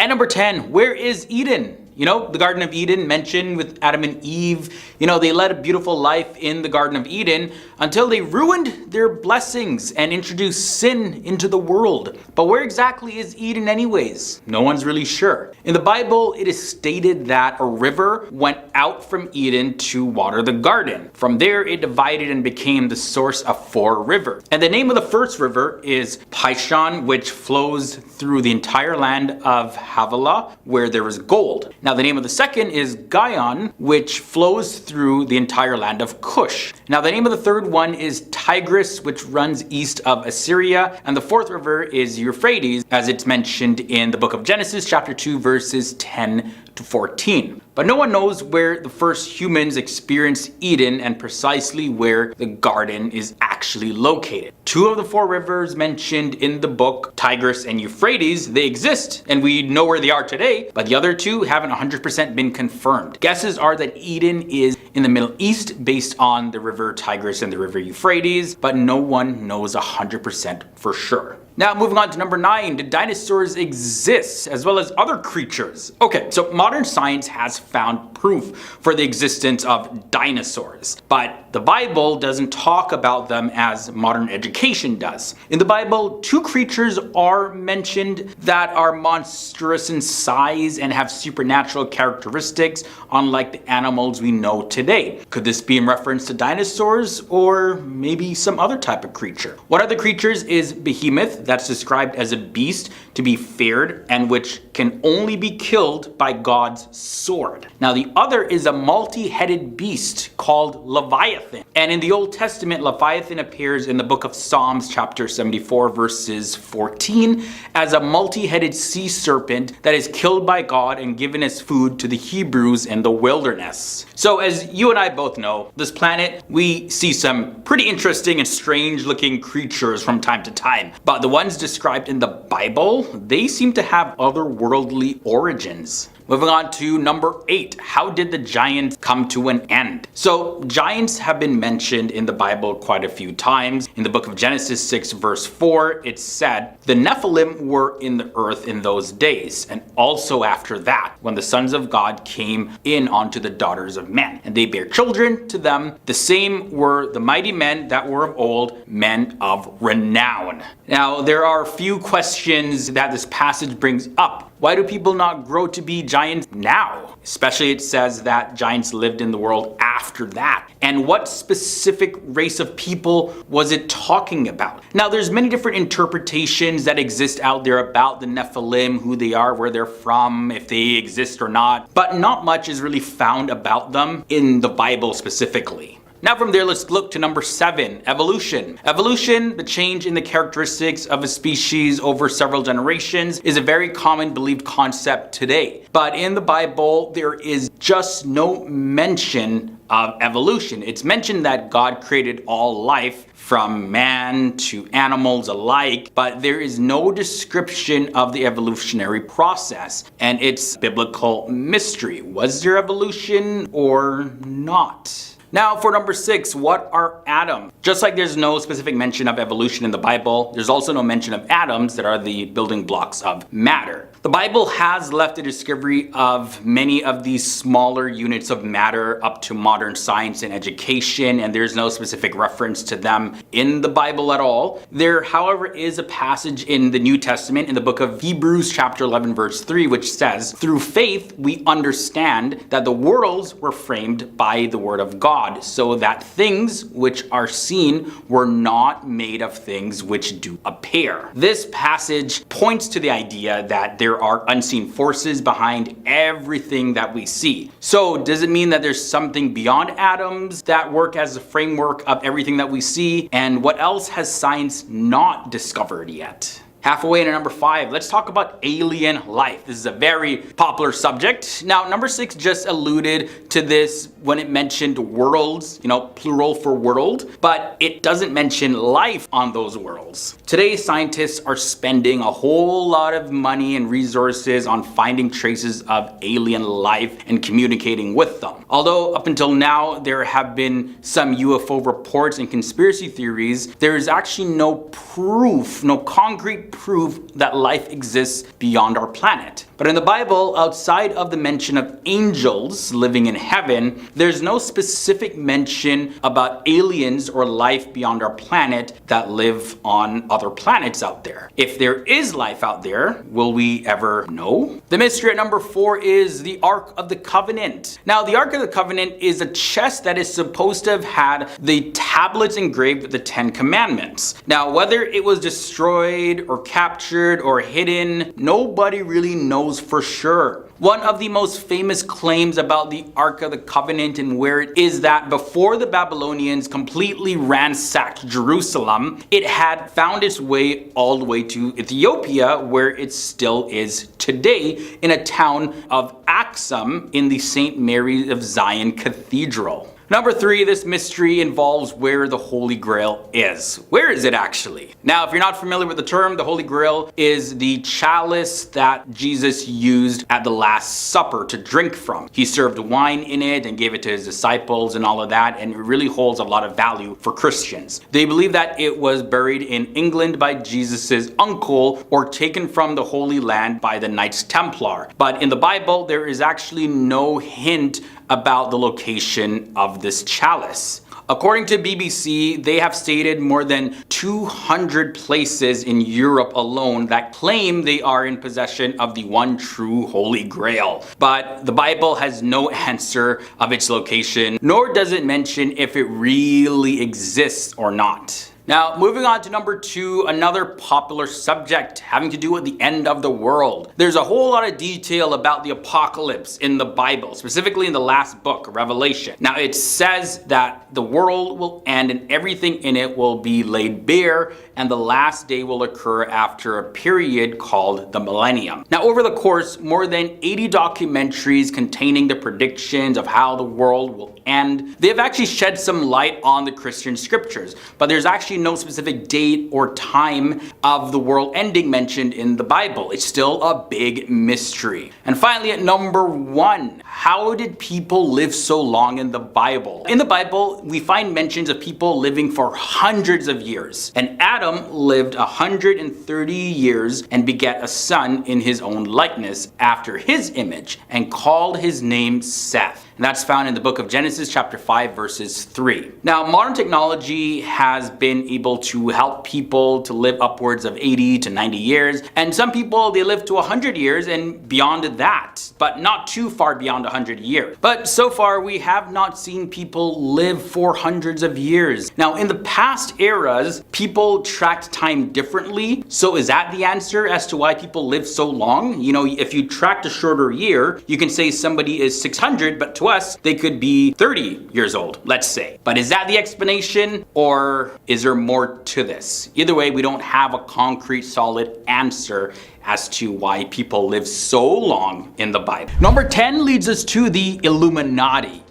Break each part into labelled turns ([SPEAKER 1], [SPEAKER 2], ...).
[SPEAKER 1] At number 10, where is Eden? You know, the Garden of Eden mentioned with Adam and Eve. You know, they led a beautiful life in the Garden of Eden until they ruined their blessings and introduced sin into the world. But where exactly is Eden anyways? No one's really sure. In the Bible, it is stated that a river went out from Eden to water the garden. From there, it divided and became the source of 4 rivers. And the name of the first river is Pishon, which flows through the entire land of Havilah, where there is gold. Now the name of the second is Gihon, which flows through the entire land of Cush. Now the name of the third one is Tigris, which runs east of Assyria. And the fourth river is Euphrates, as it's mentioned in the book of Genesis chapter 2 verses 10 to 14. But no one knows where the first humans experienced Eden and precisely where the garden is actually located. 2 of the 4 rivers mentioned in the book, Tigris and Euphrates, they exist and we know where they are today, but the other 2 haven't 100% been confirmed. Guesses are that Eden is in the Middle East based on the river Tigris and the river Euphrates, but no one knows 100% for sure. Now moving on to number 9, did dinosaurs exist as well as other creatures? Okay, so modern science has found proof for the existence of dinosaurs, but the Bible doesn't talk about them as modern education does. In the Bible, 2 creatures are mentioned that are monstrous in size and have supernatural characteristics, unlike the animals we know today. Could this be in reference to dinosaurs or maybe some other type of creature? One of the creatures is Behemoth, that's described as a beast to be feared and which can only be killed by God's sword. Now the other is a multi-headed beast called Leviathan. And in the Old Testament, Leviathan appears in the book of Psalms chapter 74 verses 14 as a multi-headed sea serpent that is killed by God and given as food to the Hebrews in the wilderness. So as you and I both know, this planet, we see some pretty interesting and strange looking creatures from time to time. But the ones described in the Bible, they seem to have otherworldly origins. Moving on to number 8, how did the giants come to an end? So giants have been mentioned in the Bible quite a few times. In the book of Genesis 6 verse 4, it said, the Nephilim were in the earth in those days, and also after that, when the sons of God came in onto the daughters of men, and they bare children to them. The same were the mighty men that were of old, men of renown. Now there are a few questions that this passage brings up. Why do people not grow to be giants now? Especially it says that giants lived in the world after that. And what specific race of people was it talking about? Now there's many different interpretations that exist out there about the Nephilim, who they are, where they're from, if they exist or not. But not much is really found about them in the Bible specifically. Now from there, let's look to number 7, evolution. Evolution, the change in the characteristics of a species over several generations, is a very common believed concept today. But in the Bible, there is just no mention of evolution. It's mentioned that God created all life from man to animals alike, but there is no description of the evolutionary process, and it's biblical mystery. Was there evolution or not? Now for number 6, what are atoms? Just like there's no specific mention of evolution in the Bible, there's also no mention of atoms that are the building blocks of matter. The Bible has left a discovery of many of these smaller units of matter up to modern science and education, and there's no specific reference to them in the Bible at all. There, however, is a passage in the New Testament in the book of Hebrews chapter 11 verse 3, which says, through faith we understand that the worlds were framed by the word of God, so that things which are seen were not made of things which do appear. This passage points to the idea that there are unseen forces behind everything that we see. So does it mean that there's something beyond atoms that work as a framework of everything that we see? And what else has science not discovered yet? Halfway into number 5, let's talk about alien life. This is a very popular subject. Now, number 6 just alluded to this when it mentioned worlds, plural for world, but it doesn't mention life on those worlds. Today, scientists are spending a whole lot of money and resources on finding traces of alien life and communicating with them. Although up until now, there have been some UFO reports and conspiracy theories, there is actually no proof, no concrete proof that life exists beyond our planet. But in the Bible, outside of the mention of angels living in heaven, there's no specific mention about aliens or life beyond our planet that live on other planets out there. If there is life out there, will we ever know? The mystery at number 4 is the Ark of the Covenant. Now, the Ark of the Covenant is a chest that is supposed to have had the tablets engraved with the 10 Commandments. Now, whether it was destroyed or captured or hidden, nobody really knows for sure. One of the most famous claims about the Ark of the Covenant and where it is that before the Babylonians completely ransacked Jerusalem, it had found its way all the way to Ethiopia, where it still is today in a town of Axum in the St. Mary of Zion Cathedral. Number 3, this mystery involves where the Holy Grail is. Where is it actually? Now, if you're not familiar with the term, the Holy Grail is the chalice that Jesus used at the Last Supper to drink from. He served wine in it and gave it to his disciples and all of that, and it really holds a lot of value for Christians. They believe that it was buried in England by Jesus's uncle or taken from the Holy Land by the Knights Templar. But in the Bible, there is actually no hint about the location of this chalice. According to BBC, they have stated more than 200 places in Europe alone that claim they are in possession of the one true Holy Grail. But the Bible has no answer of its location, nor does it mention if it really exists or not. Now, moving on to number 2, another popular subject having to do with the end of the world. There's a whole lot of detail about the apocalypse in the Bible, specifically in the last book, Revelation. Now, it says that the world will end and everything in it will be laid bare, and the last day will occur after a period called the millennium. Now, over the course, more than 80 documentaries containing the predictions of how the world will end, they have actually shed some light on the Christian scriptures, but there's actually no specific date or time of the world ending mentioned in the Bible. It's still a big mystery. And finally, at number 1, how did people live so long in the Bible? In the Bible, we find mentions of people living for hundreds of years. And Adam lived 130 years and begat a son in his own likeness after his image and called his name Seth. And that's found in the book of Genesis chapter 5 verses 3. Now, modern technology has been able to help people to live upwards of 80 to 90 years. And some people, they live to 100 years and beyond that, but not too far beyond 100 years. But so far, we have not seen people live for hundreds of years. Now, in the past eras, people tracked time differently. So is that the answer as to why people live so long? You know, if you tracked a shorter year, you can say somebody is 600, but to us, they could be 30 years old, let's say. But is that the explanation, or is there more to this? Either way, we don't have a concrete, solid answer as to why people live so long in the Bible. Number 10 leads us to the Illuminati.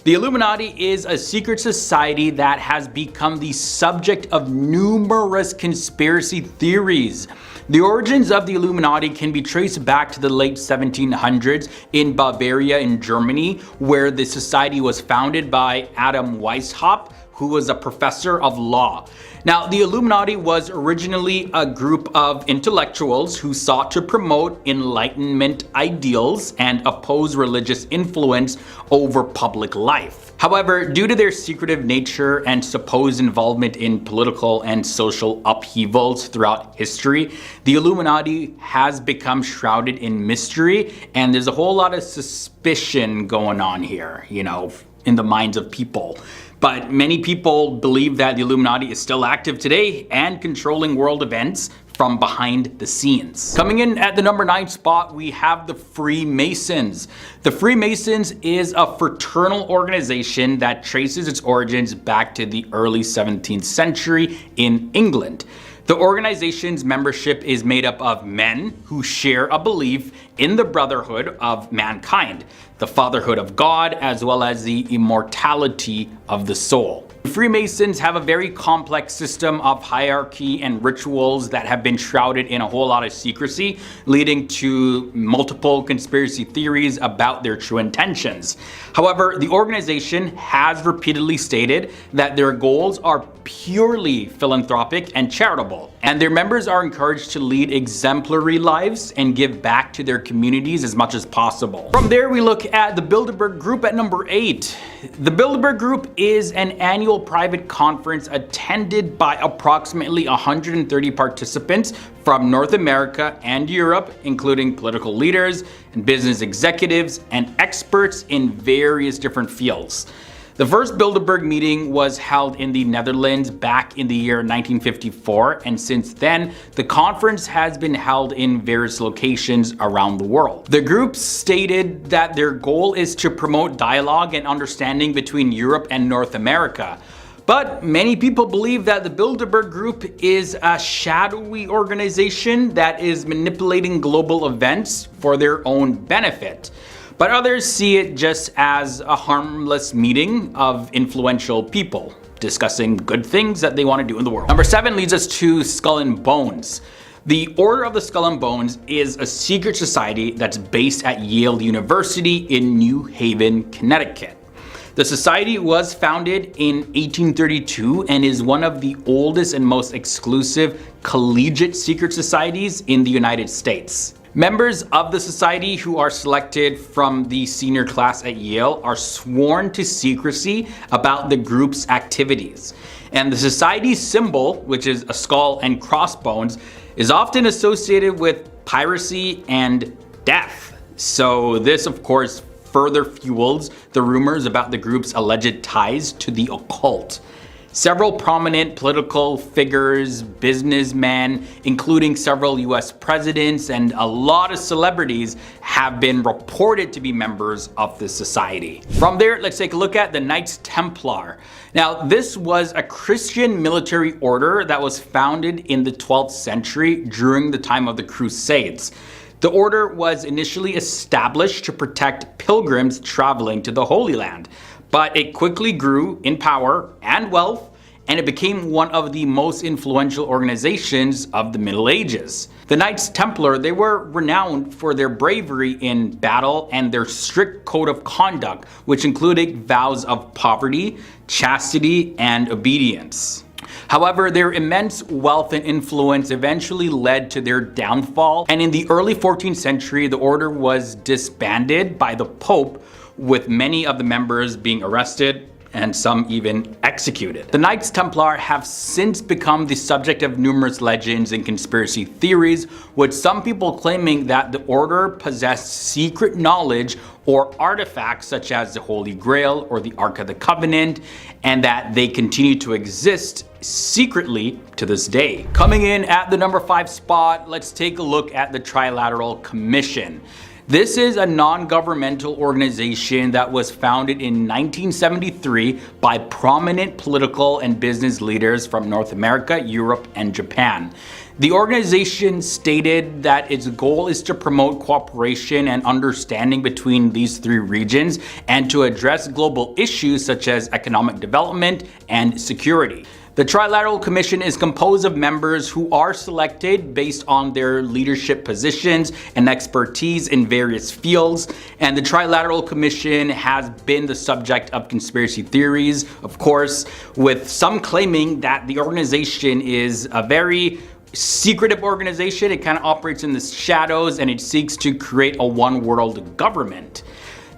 [SPEAKER 1] The Illuminati is a secret society that has become the subject of numerous conspiracy theories. The origins of the Illuminati can be traced back to the late 1700s in Bavaria in Germany, where the society was founded by Adam Weishaupt, who was a professor of law. Now, the Illuminati was originally a group of intellectuals who sought to promote Enlightenment ideals and oppose religious influence over public life. However, due to their secretive nature and supposed involvement in political and social upheavals throughout history, the Illuminati has become shrouded in mystery, and there's a whole lot of suspicion going on here, you know, in the minds of people. But many people believe that the Illuminati is still active today and controlling world events from behind the scenes. Coming in at the number 9 spot, we have the Freemasons. The Freemasons is a fraternal organization that traces its origins back to the early 17th century in England. The organization's membership is made up of men who share a belief in the brotherhood of mankind, the fatherhood of God, as well as the immortality of the soul. Freemasons have a very complex system of hierarchy and rituals that have been shrouded in a whole lot of secrecy, leading to multiple conspiracy theories about their true intentions. However, the organization has repeatedly stated that their goals are purely philanthropic and charitable. And their members are encouraged to lead exemplary lives and give back to their communities as much as possible. From there, we look at the Bilderberg Group at number 8. The Bilderberg Group is an annual private conference attended by approximately 130 participants from North America and Europe, including political leaders and business executives and experts in various different fields. The first Bilderberg meeting was held in the Netherlands back in the year 1954, and since then, the conference has been held in various locations around the world. The group stated that their goal is to promote dialogue and understanding between Europe and North America. But many people believe that the Bilderberg Group is a shadowy organization that is manipulating global events for their own benefit. But others see it just as a harmless meeting of influential people discussing good things that they want to do in the world. Number 7 leads us to Skull and Bones. The Order of the Skull and Bones is a secret society that's based at Yale University in New Haven, Connecticut. The society was founded in 1832 and is one of the oldest and most exclusive collegiate secret societies in the United States. Members of the society who are selected from the senior class at Yale are sworn to secrecy about the group's activities. And the society's symbol, which is a skull and crossbones, is often associated with piracy and death. So this, of course, further fuels the rumors about the group's alleged ties to the occult. Several prominent political figures, businessmen, including several US presidents and a lot of celebrities have been reported to be members of this society. From there, let's take a look at the Knights Templar. Now, this was a Christian military order that was founded in the 12th century during the time of the Crusades. The order was initially established to protect pilgrims traveling to the Holy Land, but it quickly grew in power and wealth, and it became one of the most influential organizations of the Middle Ages. The Knights Templar, they were renowned for their bravery in battle and their strict code of conduct, which included vows of poverty, chastity, and obedience. However, their immense wealth and influence eventually led to their downfall, and in the early 14th century, the order was disbanded by the Pope, with many of the members being arrested and some even executed. The Knights Templar have since become the subject of numerous legends and conspiracy theories, with some people claiming that the order possessed secret knowledge or artifacts such as the Holy Grail or the Ark of the Covenant, and that they continue to exist secretly to this day. Coming in at the number 5 spot, let's take a look at the Trilateral Commission. This is a non-governmental organization that was founded in 1973 by prominent political and business leaders from North America, Europe, and Japan. The organization stated that its goal is to promote cooperation and understanding between these 3 regions and to address global issues such as economic development and security. The Trilateral Commission is composed of members who are selected based on their leadership positions and expertise in various fields, and the Trilateral Commission has been the subject of conspiracy theories, of course, with some claiming that the organization is a very secretive organization. It kind of operates in the shadows and it seeks to create a one world government.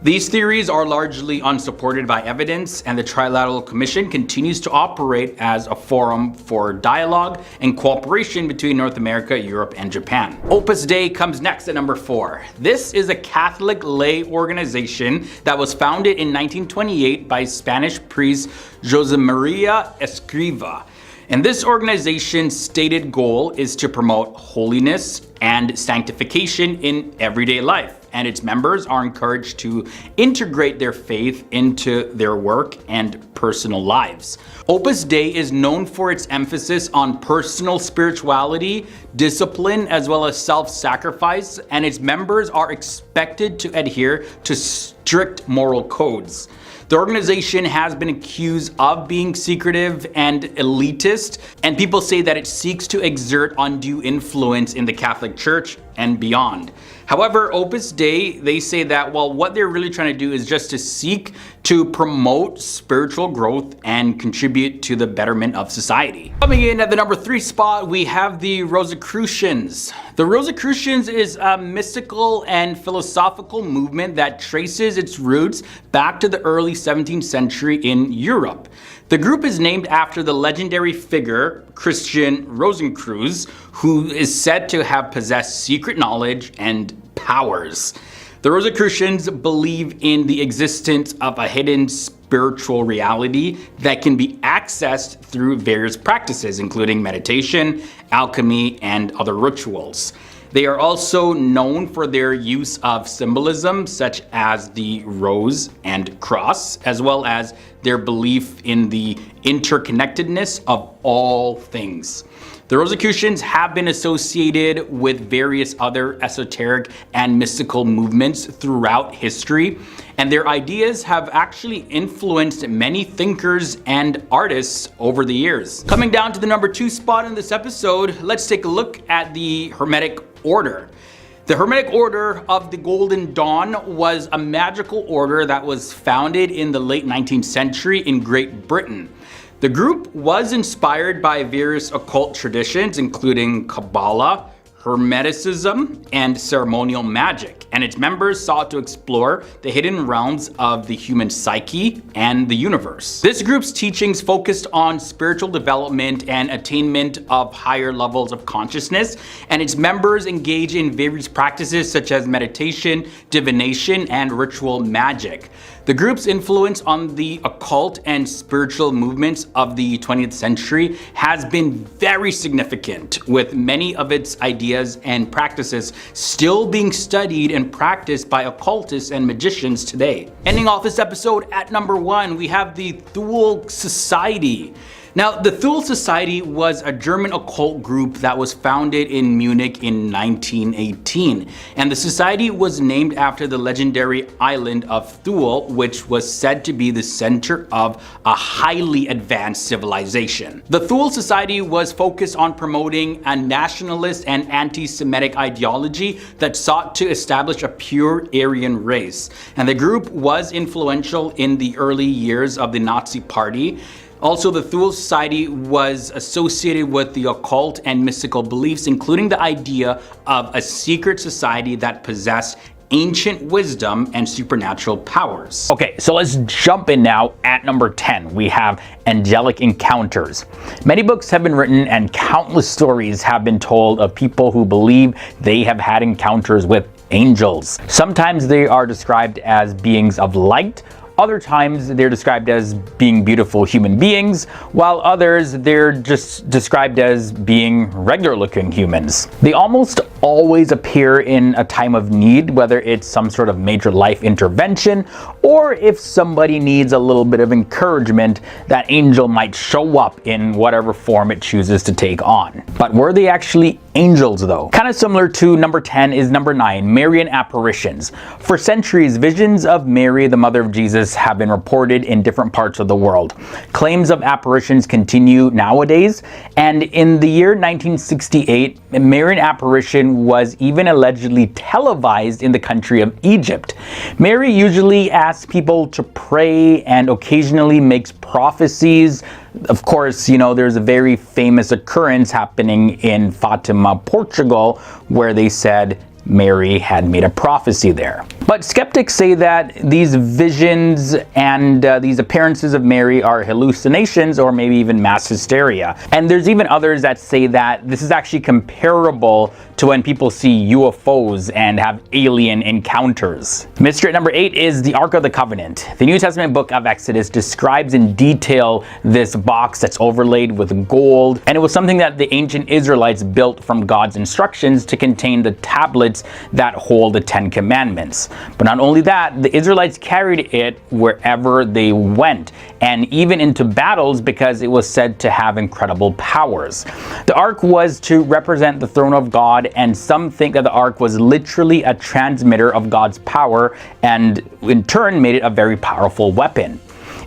[SPEAKER 1] These theories are largely unsupported by evidence, and the Trilateral Commission continues to operate as a forum for dialogue and cooperation between North America, Europe, and Japan. Opus Dei comes next at number 4. This is a Catholic lay organization that was founded in 1928 by Spanish priest Jose Maria Escriva. And this organization's stated goal is to promote holiness and sanctification in everyday life, and its members are encouraged to integrate their faith into their work and personal lives. Opus Dei is known for its emphasis on personal spirituality, discipline, as well as self-sacrifice, and its members are expected to adhere to strict moral codes. The organization has been accused of being secretive and elitist, and people say that it seeks to exert undue influence in the Catholic Church and beyond. However, Opus Dei, they say that, well, what they're really trying to do is just to seek to promote spiritual growth and contribute to the betterment of society. Coming in at the number 3 spot, we have the Rosicrucians. The Rosicrucians is a mystical and philosophical movement that traces its roots back to the early 17th century in Europe. The group is named after the legendary figure Christian Rosenkreuz, who is said to have possessed secret knowledge and powers. The Rosicrucians believe in the existence of a hidden spiritual reality that can be accessed through various practices, including meditation, alchemy, and other rituals. They are also known for their use of symbolism, such as the rose and cross, as well as their belief in the interconnectedness of all things. The Rosicrucians have been associated with various other esoteric and mystical movements throughout history, and their ideas have actually influenced many thinkers and artists over the years. Coming down to the number 2 spot in this episode, let's take a look at the Hermetic Order. The Hermetic Order of the Golden Dawn was a magical order that was founded in the late 19th century in Great Britain. The group was inspired by various occult traditions, including Kabbalah, Hermeticism, and ceremonial magic, and its members sought to explore the hidden realms of the human psyche and the universe. This group's teachings focused on spiritual development and attainment of higher levels of consciousness, and its members engage in various practices such as meditation, divination, and ritual magic. The group's influence on the occult and spiritual movements of the 20th century has been very significant, with many of its ideas and practices still being studied and practiced by occultists and magicians today. Ending off this episode at number 1, we have the THULE Society. Now, the THULE Society was a German occult group that was founded in Munich in 1918, and the society was named after the legendary island of Thule, which was said to be the center of a highly advanced civilization. The THULE Society was focused on promoting a nationalist and anti-Semitic ideology that sought to establish a pure Aryan race, and the group was influential in the early years of the Nazi Party. Also, the THULE Society was associated with the occult and mystical beliefs, including the idea of a secret society that possessed ancient wisdom and supernatural powers. Okay, so let's jump in now at number 10. We have angelic encounters. Many books have been written and countless stories have been told of people who believe they have had encounters with angels. Sometimes they are described as beings of light. Other times they're described as being beautiful human beings, while others they're just described as being regular looking humans. They almost always appear in a time of need, whether it's some sort of major life intervention or if somebody needs a little bit of encouragement, that angel might show up in whatever form it chooses to take on. But were they actually angels though? Kind of similar to number 10 is number 9, Marian apparitions. For centuries, visions of Mary, the mother of Jesus, have been reported in different parts of the world. Claims of apparitions continue nowadays, and in the year 1968, a Marian apparition was even allegedly televised in the country of Egypt. Mary usually asks people to pray and occasionally makes prophecies. Of course, you know, there's a very famous occurrence happening in Fatima, Portugal, where they said Mary had made a prophecy there. But skeptics say that these visions and these appearances of Mary are hallucinations or maybe even mass hysteria. And there's even others that say that this is actually comparable to when people see UFOs and have alien encounters. Mystery at number 8 is the Ark of the Covenant. The New Testament book of Exodus describes in detail this box that's overlaid with gold, and it was something that the ancient Israelites built from God's instructions to contain the tablets that hold the 10 Commandments. But not only that, the Israelites carried it wherever they went, and even into battles, because it was said to have incredible powers. The Ark was to represent the throne of God, and some think that the Ark was literally a transmitter of God's power, and in turn made it a very powerful weapon.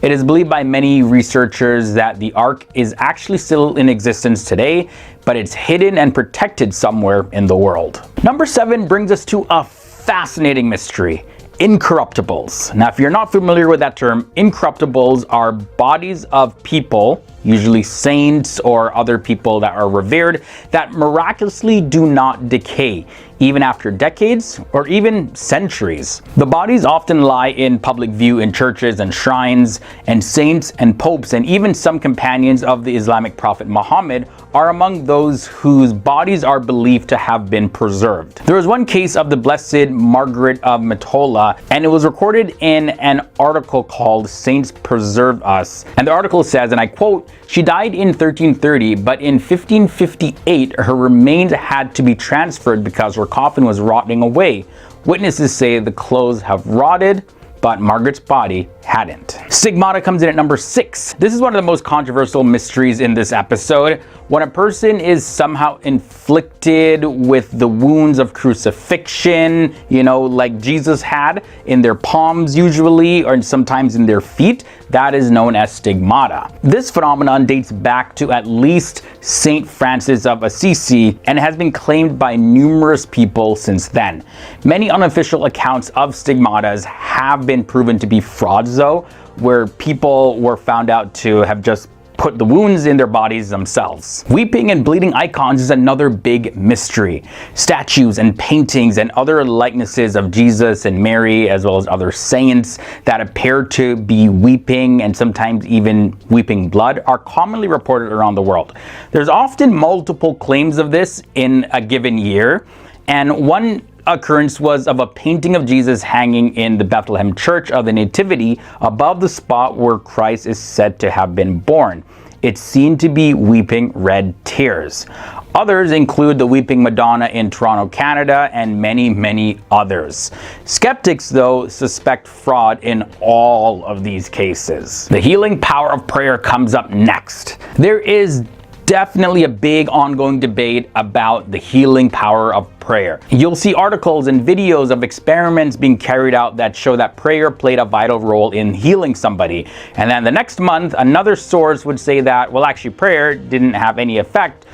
[SPEAKER 1] It is believed by many researchers that the Ark is actually still in existence today, but it's hidden and protected somewhere in the world. Number 7 brings us to a fascinating mystery. Incorruptibles. Now, if you're not familiar with that term, incorruptibles are bodies of people, usually saints or other people that are revered, that miraculously do not decay, even after decades or even centuries. The bodies often lie in public view in churches and shrines, and saints and popes and even some companions of the Islamic prophet Muhammad are among those whose bodies are believed to have been preserved. There was one case of the Blessed Margaret of Mottola, and it was recorded in an article called Saints Preserve Us. And the article says, and I quote, "She died in 1330, but in 1558 her remains had to be transferred because her coffin was rotting away. Witnesses say the clothes have rotted, but Margaret's body hadn't." Stigmata comes in at number 6. This is one of the most controversial mysteries in this episode. When a person is somehow inflicted with the wounds of crucifixion, like Jesus had in their palms usually, or sometimes in their feet, that is known as stigmata. This phenomenon dates back to at least Saint Francis of Assisi and has been claimed by numerous people since then. Many unofficial accounts of stigmatas have been proven to be frauds though, where people were found out to have just put the wounds in their bodies themselves. Weeping and bleeding icons is another big mystery. Statues and paintings and other likenesses of Jesus and Mary, as well as other saints that appear to be weeping and sometimes even weeping blood, are commonly reported around the world. There's often multiple claims of this in a given year, and one occurrence was of a painting of Jesus hanging in the Bethlehem Church of the Nativity above the spot where Christ is said to have been born. It's seen to be weeping red tears. Others include the Weeping Madonna in Toronto, Canada, and many, many others. Skeptics, though, suspect fraud in all of these cases. The healing power of prayer comes up next. There is definitely a big ongoing debate about the healing power of prayer. You'll see articles and videos of experiments being carried out that show that prayer played a vital role in healing somebody. And then the next month, another source would say that, well, actually prayer didn't have any effect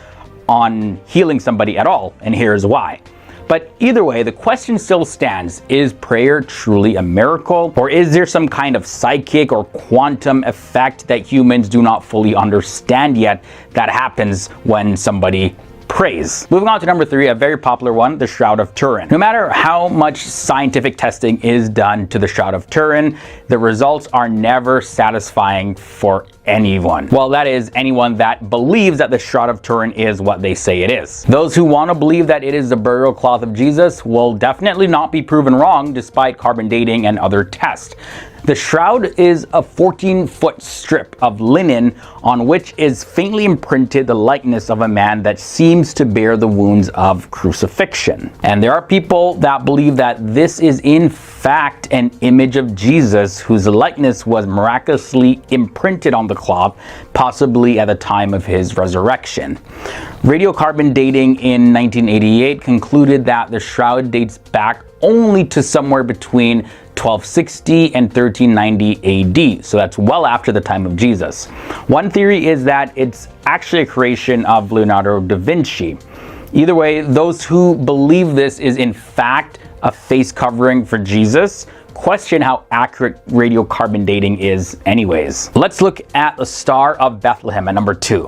[SPEAKER 1] on healing somebody at all, and here's why. But either way, the question still stands: is prayer truly a miracle? Or is there some kind of psychic or quantum effect that humans do not fully understand yet that happens when somebody praise? Moving on to number 3, a very popular one, the Shroud of Turin. No matter how much scientific testing is done to the Shroud of Turin, the results are never satisfying for anyone. Well, that is anyone that believes that the Shroud of Turin is what they say it is. Those who want to believe that it is the burial cloth of Jesus will definitely not be proven wrong despite carbon dating and other tests. The shroud is a 14-foot strip of linen on which is faintly imprinted the likeness of a man that seems to bear the wounds of crucifixion. And there are people that believe that this is in fact an image of Jesus whose likeness was miraculously imprinted on the cloth, possibly at the time of his resurrection. Radiocarbon dating in 1988 concluded that the shroud dates back only to somewhere between 1260 and 1390 AD, so that's well after the time of Jesus. One theory is that it's actually a creation of Leonardo da Vinci. Either way, those who believe this is in fact a face covering for Jesus question how accurate radiocarbon dating is anyways. Let's look at the Star of Bethlehem at number 2.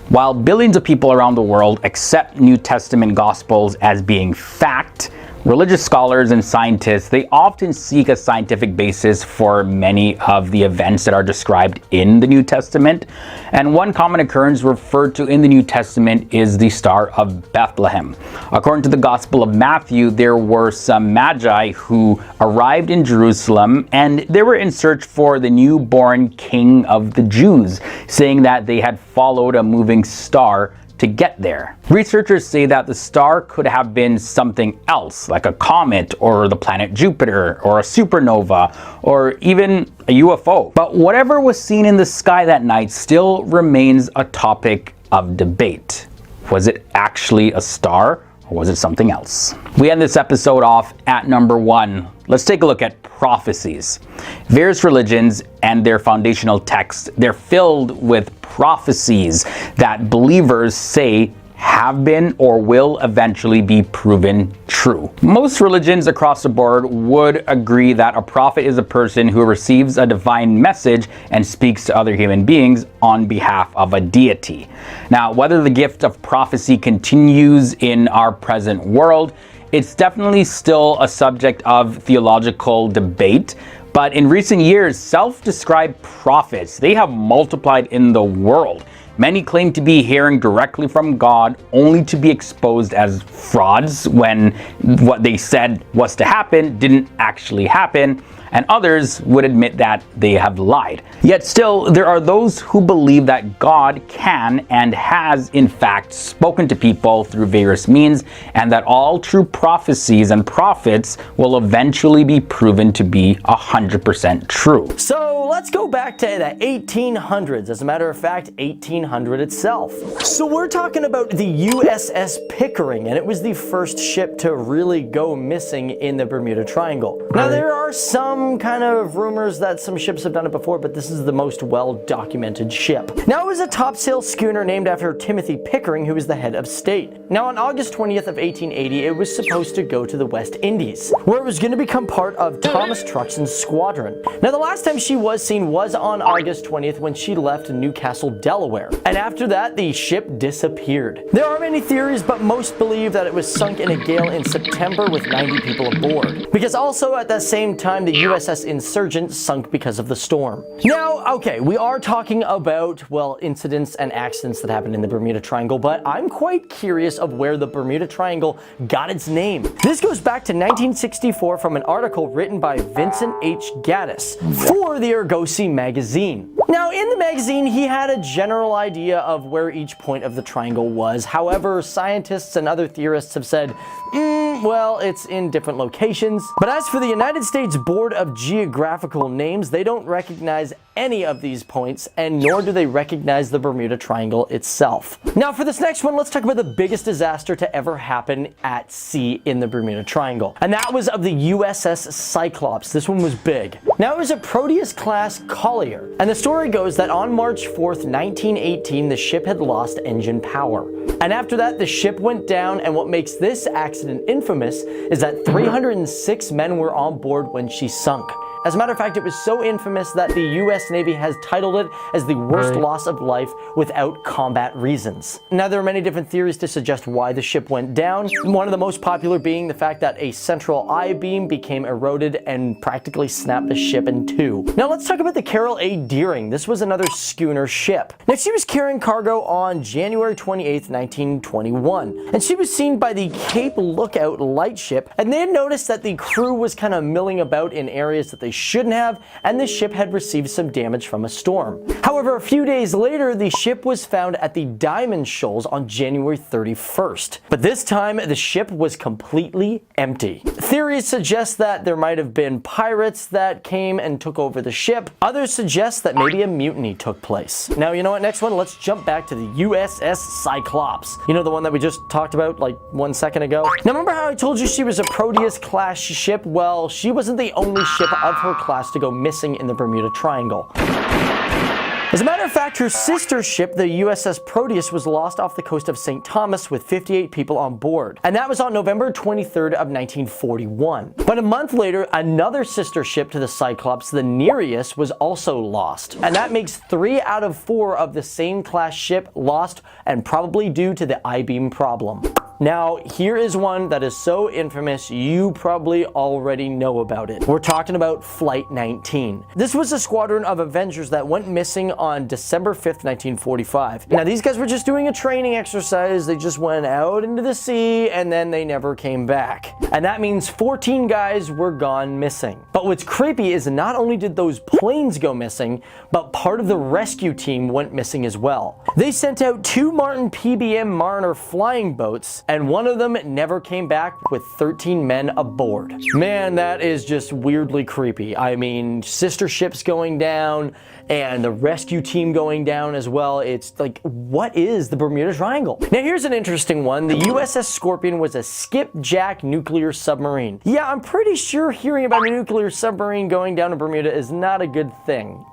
[SPEAKER 1] While billions of people around the world accept New Testament Gospels as being fact, religious scholars and scientists, they often seek a scientific basis for many of the events that are described in the New Testament. And one common occurrence referred to in the New Testament is the Star of Bethlehem. According to the Gospel of Matthew, there were some magi who arrived in Jerusalem and they were in search for the newborn King of the Jews, saying that they had followed a moving star to get there. Researchers say that the star could have been something else, like a comet or the planet Jupiter or a supernova or even a UFO. But whatever was seen in the sky that night still remains a topic of debate. Was it actually a star or was it something else? We end this episode off at number 1. Let's take a look at prophecies. Various religions and their foundational texts, they're filled with prophecies that believers say have been or will eventually be proven true. Most religions across the board would agree that a prophet is a person who receives a divine message and speaks to other human beings on behalf of a deity. Now, whether the gift of prophecy continues in our present world, it's definitely still a subject of theological debate. But in recent years, self-described prophets, they have multiplied in the world. Many claim to be hearing directly from God, only to be exposed as frauds when what they said was to happen didn't actually happen, and others would admit that they have lied. Yet still, there are those who believe that God can and has in fact spoken to people through various means, and that all true prophecies and prophets will eventually be proven to be 100% true.
[SPEAKER 2] So let's go back to the 1800s. As a matter of fact, 1800 itself. So we're talking about the USS Pickering, and it was the first ship to really go missing in the Bermuda Triangle. Now there are some kind of rumors that some ships have done it before, but this is the most well-documented ship. Now it was a topsail schooner named after Timothy Pickering, who was the head of state. Now on August 20th of 1880, it was supposed to go to the West Indies, where it was going to become part of Thomas Truxton's squadron. Now the last time she was seen was on August 20th when she left Newcastle, Delaware. And after that, the ship disappeared. There are many theories, but most believe that it was sunk in a gale in September with 90 people aboard. Because also at that same time, the USS Insurgent sunk because of the storm. Now, okay, we are talking about, well, incidents and accidents that happened in the Bermuda Triangle, but I'm quite curious of where the Bermuda Triangle got its name. This goes back to 1964 from an article written by Vincent H. Gaddis for the Argosy magazine. Now, in the magazine, he had a general idea of where each point of the triangle was. However, scientists and other theorists have said, well, it's in different locations. But as for the United States Board of Geographical Names, they don't recognize any of these points, and nor do they recognize the Bermuda Triangle itself. Now, for this next one, let's talk about the biggest disaster to ever happen at sea in the Bermuda Triangle. And that was of the USS Cyclops. This one was big. Now, it was a Proteus-class collier. And the story goes that on March 4th, 1918, the ship had lost engine power. And after that, the ship went down, and what makes this accident infamous is that 306 men were on board when she sunk. As a matter of fact, it was so infamous that the US Navy has titled it as the worst loss of life without combat reasons. Now, there are many different theories to suggest why the ship went down. One of the most popular being the fact that a central I-beam became eroded and practically snapped the ship in two. Now, let's talk about the Carroll A. Deering. This was another schooner ship. Now, she was carrying cargo on January 28th, 1921, and she was seen by the Cape Lookout lightship, and they had noticed that the crew was kind of milling about in areas that they shouldn't have, and the ship had received some damage from a storm. However, a few days later, the ship was found at the Diamond Shoals on January 31st. But this time, the ship was completely empty. Theories suggest that there might have been pirates that came and took over the ship. Others suggest that maybe a mutiny took place. Now, you know what? Next one, let's jump back to the USS Cyclops. You know, the one that we just talked about like 1 second ago? Now, remember how I told you she was a Proteus-class ship? Well, she wasn't the only ship of her class to go missing in the Bermuda Triangle. As a matter of fact, her sister ship, the USS Proteus, was lost off the coast of St. Thomas with 58 people on board. And that was on November 23rd of 1941. But a month later, another sister ship to the Cyclops, the Nereus, was also lost. And that makes 3 out of 4 of the same class ship lost, and probably due to the I-beam problem. Now, here is one that is so infamous, you probably already know about it. We're talking about Flight 19. This was a squadron of Avengers that went missing on December 5th, 1945. Now, these guys were just doing a training exercise. They just went out into the sea, and then they never came back. And that means 14 guys were gone missing. But what's creepy is not only did those planes go missing, but part of the rescue team went missing as well. They sent out 2 Martin PBM Mariner flying boats, and one of them never came back with 13 men aboard. Man, that is just weirdly creepy. I mean, sister ships going down and the rescue team going down as well. It's like, what is the Bermuda Triangle? Now here's an interesting one. The USS Scorpion was a skipjack nuclear submarine. Yeah, I'm pretty sure hearing about a nuclear submarine going down to Bermuda is not a good thing.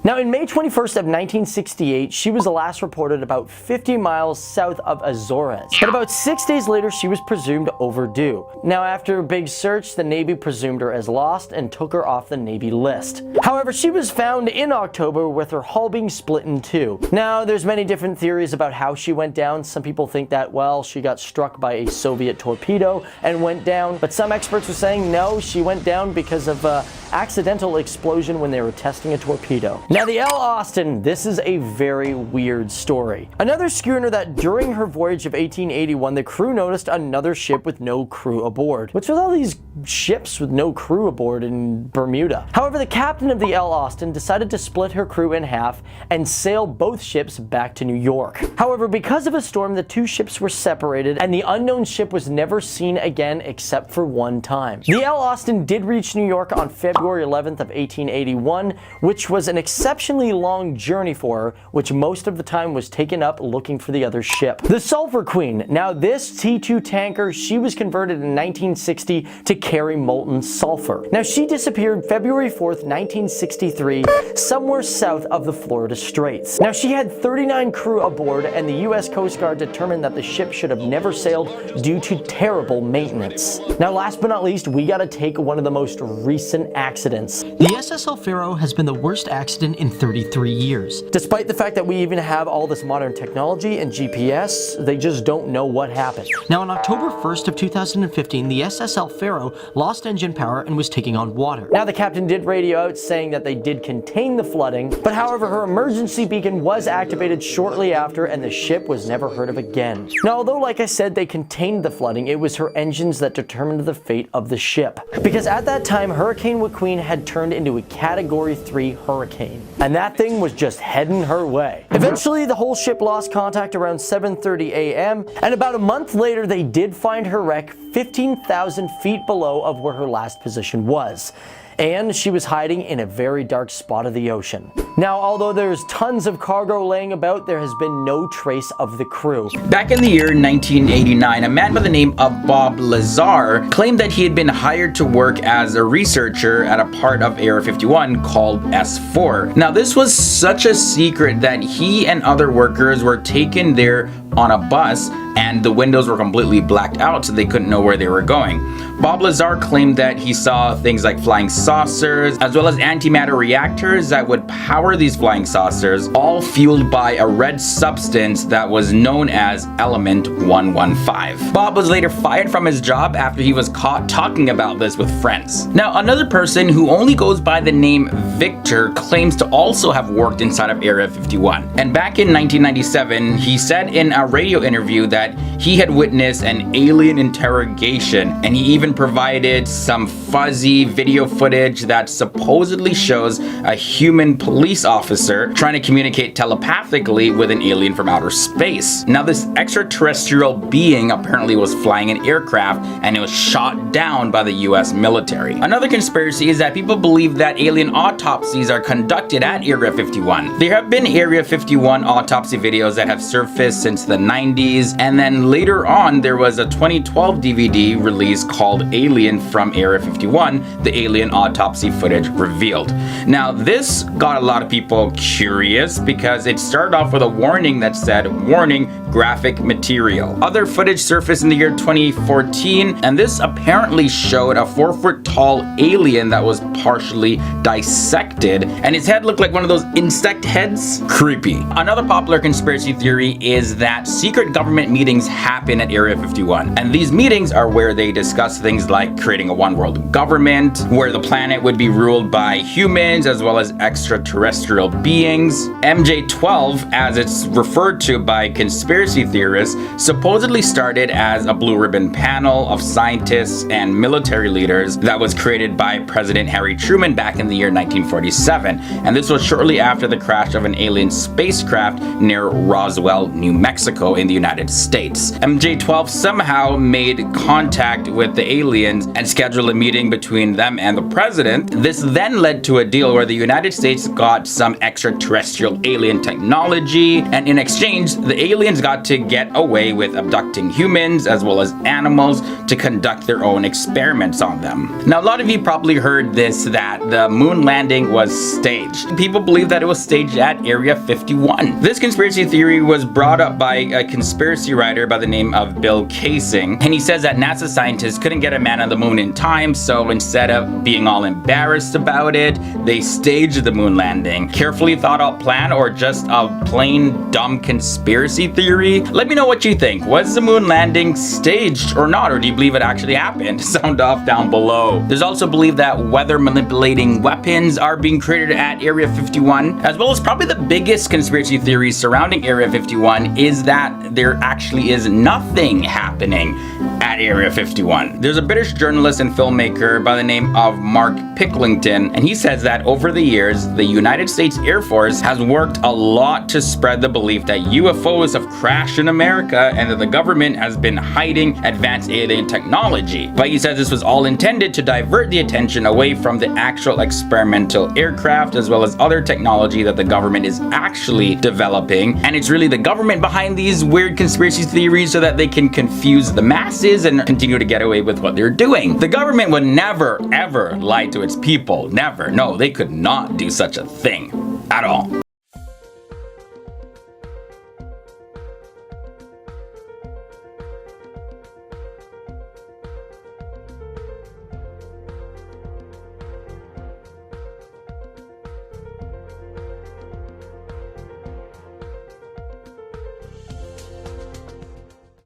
[SPEAKER 2] Now in May 21st of 1968, she was last reported about 50 miles south of Azores. But about 6 days later, she was presumed overdue. Now after a big search, the Navy presumed her as lost and took her off the Navy list. However, she was found in October with her hull being split in two. Now there's many different theories about how she went down. Some people think that, well, she got struck by a Soviet torpedo and went down, but some experts are saying no, she went down because of accidental explosion when they were testing a torpedo. Now the L. Austin, this is a very weird story. Another schooner that during her voyage of 1881, the crew noticed another ship with no crew aboard. What's with all these ships with no crew aboard in Bermuda? However, the captain of the L. Austin decided to split her crew in half and sail both ships back to New York. However, because of a storm, the two ships were separated and the unknown ship was never seen again except for one time. The L. Austin did reach New York on February 11th of 1881, which was an exceptionally long journey for her, which most of the time was taken up looking for the other ship. The Sulphur Queen. Now this T2 tanker, she was converted in 1960 to carry molten sulfur. Now she disappeared February 4th, 1963, somewhere south of the Florida Straits. Now she had 39 crew aboard and the US Coast Guard determined that the ship should have never sailed due to terrible maintenance. Now last but not least, we gotta take one of the most recent accidents.
[SPEAKER 3] The SS El Faro has been the worst accident in 33 years.
[SPEAKER 2] Despite the fact that we even have all this modern technology and GPS, they just don't know what happened.
[SPEAKER 3] Now on October 1st of 2015, the SS El Faro lost engine power and was taking on water.
[SPEAKER 2] Now the captain did radio out saying that they did contain the flooding, but however her emergency beacon was activated shortly after and the ship was never heard of again. Now although like I said they contained the flooding, it was her engines that determined the fate of the ship. Because at that time Hurricane Joaquin had turned into a Category 3 hurricane, and that thing was just heading her way. Eventually the whole ship lost contact around 7:30 a.m. and about a month later they did find her wreck 15,000 feet below of where her last position was. And she was hiding in a very dark spot of the ocean. Now, although there's tons of cargo laying about, there has been no trace of the crew.
[SPEAKER 1] Back in the year 1989, a man by the name of Bob Lazar claimed that he had been hired to work as a researcher at a part of Area 51 called S4. Now, this was such a secret that he and other workers were taken there on a bus and the windows were completely blacked out so they couldn't know where they were going. Bob Lazar claimed that he saw things like flying saucers as well as antimatter reactors that would power these flying saucers, all fueled by a red substance that was known as Element 115. Bob was later fired from his job after he was caught talking about this with friends. Now another person who only goes by the name Victor claims to also have worked inside of Area 51. And back in 1997, he said in a radio interview that he had witnessed an alien interrogation, and he even provided some fuzzy video footage that supposedly shows a human police officer trying to communicate telepathically with an alien from outer space. Now this extraterrestrial being apparently was flying an aircraft and it was shot down by the US military. Another conspiracy is that people believe that alien autopsies are conducted at Area 51. There have been Area 51 autopsy videos that have surfaced since the 90s, and then later on there was a 2012 DVD release called Alien from Area 51, the alien autopsy footage revealed. Now this got a lot of people curious because it started off with a warning that said, "Warning, graphic material." Other footage surfaced in the year 2014, and this apparently showed a 4-foot tall alien that was partially dissected, and his head looked like one of those insect heads. Creepy. Another popular conspiracy theory is that secret government meetings happen at Area 51, and these meetings are where they discuss things like creating a one-world government, where the planet would be ruled by humans as well as extraterrestrial beings. MJ-12, as it's referred to by conspiracy theorists, supposedly started as a blue ribbon panel of scientists and military leaders that was created by President Harry Truman back in the year 1947, and this was shortly after the crash of an alien spacecraft near Roswell, New Mexico in the United States. States. MJ-12 somehow made contact with the aliens and scheduled a meeting between them and the president. This then led to a deal where the United States got some extraterrestrial alien technology, and in exchange, the aliens got to get away with abducting humans as well as animals to conduct their own experiments on them. Now, a lot of you probably heard this, that the moon landing was staged. People believe that it was staged at Area 51. This conspiracy theory was brought up by a conspiracy writer by the name of Bill Casing, and he says that NASA scientists couldn't get a man on the moon in time, so instead of being all embarrassed about it, they staged the moon landing. Carefully thought out plan, or just a plain dumb conspiracy theory? Let me know what you think. Was the moon landing staged or not, or do you believe it actually happened? Sound off down below. There's also believed that weather manipulating weapons are being created at Area 51, as well as probably the biggest conspiracy theory surrounding Area 51 is that there actually is nothing happening at Area 51. There's a British journalist and filmmaker by the name of Mark Picklington, and he says that over the years, the United States Air Force has worked a lot to spread the belief that UFOs have crashed in America and that the government has been hiding advanced alien technology. But he says this was all intended to divert the attention away from the actual experimental aircraft as well as other technology that the government is actually developing. And it's really the government behind these weird conspiracy theories so that they can confuse the masses and continue to get away with what they're doing. The government would never, ever lie to its people. Never. No, they could not do such a thing at all.